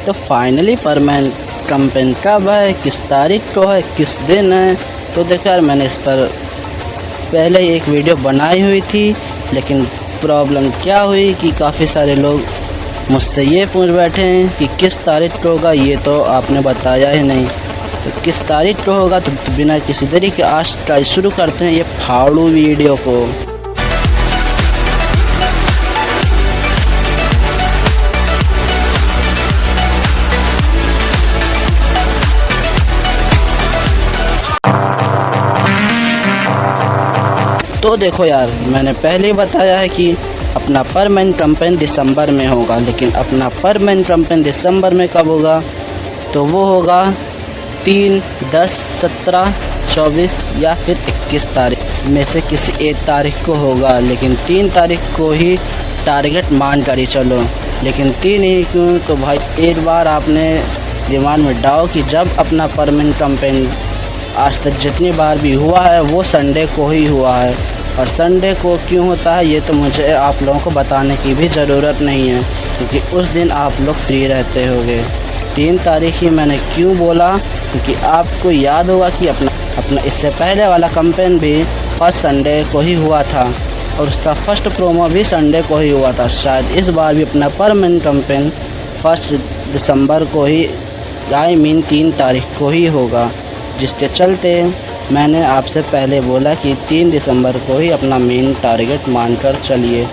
तो finally permanent campaign कब है, किस तारीख को है, किस दिन है। तो देखो यार, मैंने इस पर पहले ही एक वीडियो बनाई हुई थी, लेकिन प्रॉब्लम क्या हुई कि काफ़ी सारे लोग मुझसे ये पूछ बैठे हैं कि किस तारीख को होगा, ये तो आपने बताया ही नहीं। तो किस तारीख को होगा, तो बिना किसी देरी के आज शुरू करते हैं ये फाड़ू वीडियो को। तो देखो यार, मैंने पहले ही बताया है कि अपना परमानेंट कैंपेन दिसंबर में होगा, लेकिन अपना परमानेंट कैंपेन दिसंबर में कब होगा, तो वो होगा 3, 10, 17, 24 या फिर 21 तारीख में से किसी एक तारीख को होगा। लेकिन 3 तारीख को ही टारगेट मान कर ही चलो। लेकिन 3 ही क्यों, तो भाई एक बार आपने दिमाग में डालो कि जब अपना परमानेंट कैंपेन आज तक जितनी बार भी हुआ है वो संडे को ही हुआ है। और संडे को क्यों होता है ये तो मुझे आप लोगों को बताने की भी ज़रूरत नहीं है, क्योंकि उस दिन आप लोग फ्री रहते होगे। 3 तारीख ही मैंने क्यों बोला, क्योंकि आपको याद होगा कि अपना इससे पहले वाला कैंपेन भी फर्स्ट संडे को ही हुआ था और उसका फर्स्ट प्रोमो भी संडे को ही हुआ था। शायद इस बार भी अपना परमानेंट कैंपेन 1 दिसंबर को ही, आई मीन 3 तारीख को ही होगा। जिसके चलते मैंने आपसे पहले बोला कि 3 दिसंबर को ही अपना मेन टारगेट मानकर चलिए।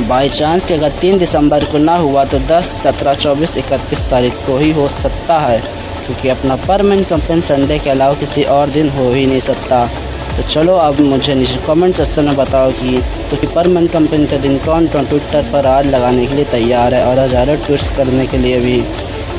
बाई चांस कि अगर 3 दिसंबर को ना हुआ तो 10, 17, 24, 31 तारीख को ही हो सकता है, क्योंकि अपना परमानेंट कैंपेन संडे के अलावा किसी और दिन हो ही नहीं सकता। तो चलो अब मुझे नीचे कमेंट सेक्शन में बताओ कि परमानेंट कैंपेन के दिन कौन कौन ट्विटर पर आग लगाने के लिए तैयार है और हज़ारों ट्वीट्स करने के लिए भी।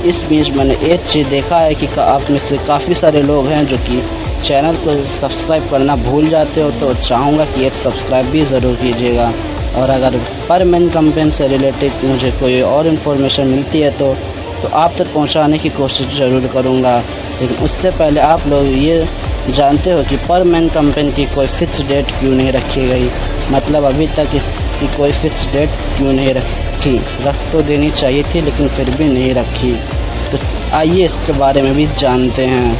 इस बीच मैंने एक चीज़ देखा है कि आप में से काफ़ी सारे लोग हैं जो कि चैनल को सब्सक्राइब करना भूल जाते हो, तो चाहूँगा कि एक सब्सक्राइब भी ज़रूर कीजिएगा। और अगर परमानेंट कैंपेन से रिलेटेड मुझे कोई और इन्फॉर्मेशन मिलती है तो आप तक पहुँचाने की कोशिश ज़रूर करूँगा। लेकिन उससे पहले आप लोग ये जानते हो कि परमानेंट कैंपेन की कोई फिक्स डेट क्यों नहीं रखी गई, मतलब अभी तक इसकी कोई फिक्स डेट क्यों नहीं रखी। रख तो देनी चाहिए थी, लेकिन फिर भी नहीं रखी। तो आइए इसके बारे में भी जानते हैं।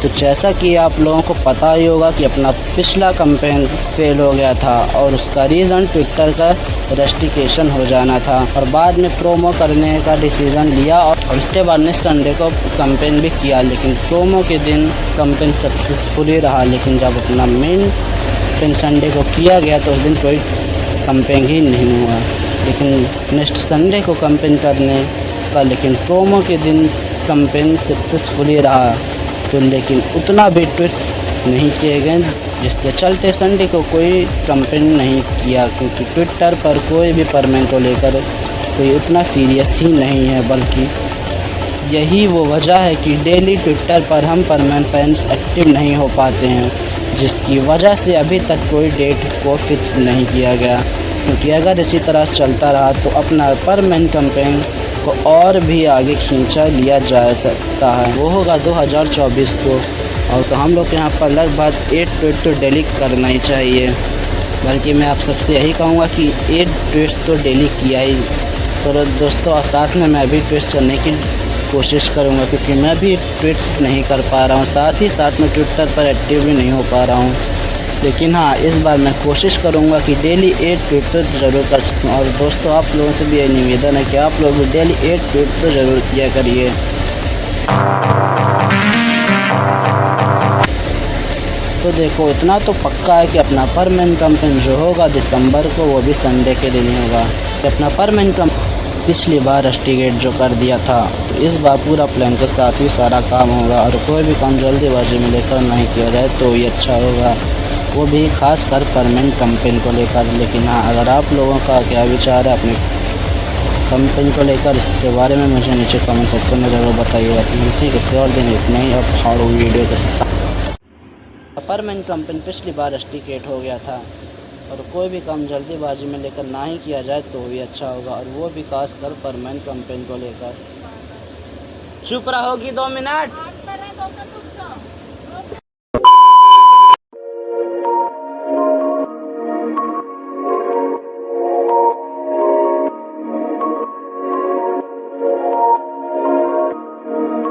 तो जैसा कि आप लोगों को पता ही होगा कि अपना पिछला कैंपेन फेल हो गया था और उसका रीज़न ट्विटर का रेस्ट्रिक्शन हो जाना था, और बाद में प्रोमो करने का डिसीज़न लिया और उसके बाद ने संडे को कैंपेन भी किया। लेकिन प्रोमो के दिन कैंपेन सक्सेसफुली रहा, लेकिन जब अपना मेन कैंपेन संडे को किया गया तो उस दिन कोई कैंपेन ही नहीं हुआ। लेकिन नेक्स्ट संडे को कैंपेन करने का, लेकिन प्रोमो के दिन कैंपेन सक्सेसफुली रहा, तो लेकिन उतना भी ट्वीट्स नहीं किए गए, जिसके चलते संडे को कोई कैंपेन नहीं किया, क्योंकि ट्विटर पर कोई भी परमानेंट को लेकर कोई उतना सीरियस ही नहीं है। बल्कि यही वो वजह है कि डेली ट्विटर पर हम परमानेंट फैंस एक्टिव नहीं हो पाते हैं, जिसकी वजह से अभी तक कोई डेट को फिक्स नहीं किया गया। क्योंकि अगर इसी तरह चलता रहा तो अपना परमानेंट कैंपेन को और भी आगे खींचा लिया जा सकता है, वो होगा 2024 को। और तो हम लोग के यहाँ पर लगभग 8 ट्वीट तो डेली करना ही चाहिए। बल्कि मैं आप सबसे यही कहूँगा कि 8 ट्वीट्स तो डेली किया ही करो दोस्तों। और साथ में मैं भी ट्वीट्स करने की कोशिश करूँगा, क्योंकि मैं भी ट्वीट्स नहीं कर पा रहा हूँ, साथ ही साथ में ट्विटर पर एक्टिव भी नहीं हो पा रहा हूँ। लेकिन हाँ, इस बार मैं कोशिश करूँगा कि डेली 8 ट्वीट तो ज़रूर कर सकूँ। और दोस्तों, आप लोगों से भी ये निवेदन है कि आप लोग भी डेली 8 ट्वीट तो ज़रूर किया करिए। तो देखो, इतना तो पक्का है कि अपना परमानेंट कैंपेन जो होगा दिसंबर को, वो भी संडे के दिन ही होगा। कि अपना परमानेंट कैंपेन पिछली बार रस्टिगेट जो कर दिया था, तो इस बार पूरा प्लान के साथ ही सारा काम होगा और कोई भी काम जल्दीबाजी में लेकर नहीं किया जाए तो ये अच्छा होगा, वो भी खास कर परमानेंट कैंपेन को लेकर। लेकिन हाँ, अगर आप लोगों का क्या विचार है अपने कैंपेन को लेकर, इसके बारे में मुझे नीचे कमेंट सेक्शन में ज़रूर बताइएगा। ठीक है, और दिन इतना ही, अब फाड़ू वीडियो के साथ। परमानेंट कैंपेन पिछली बार रस्टिकेट हो गया था और कोई भी काम जल्दीबाजी में लेकर ना ही किया जाए तो भी अच्छा होगा, और वो भी खास कर परमानेंट कैंपेन को लेकर। चुप रहोगी 2 मिनट।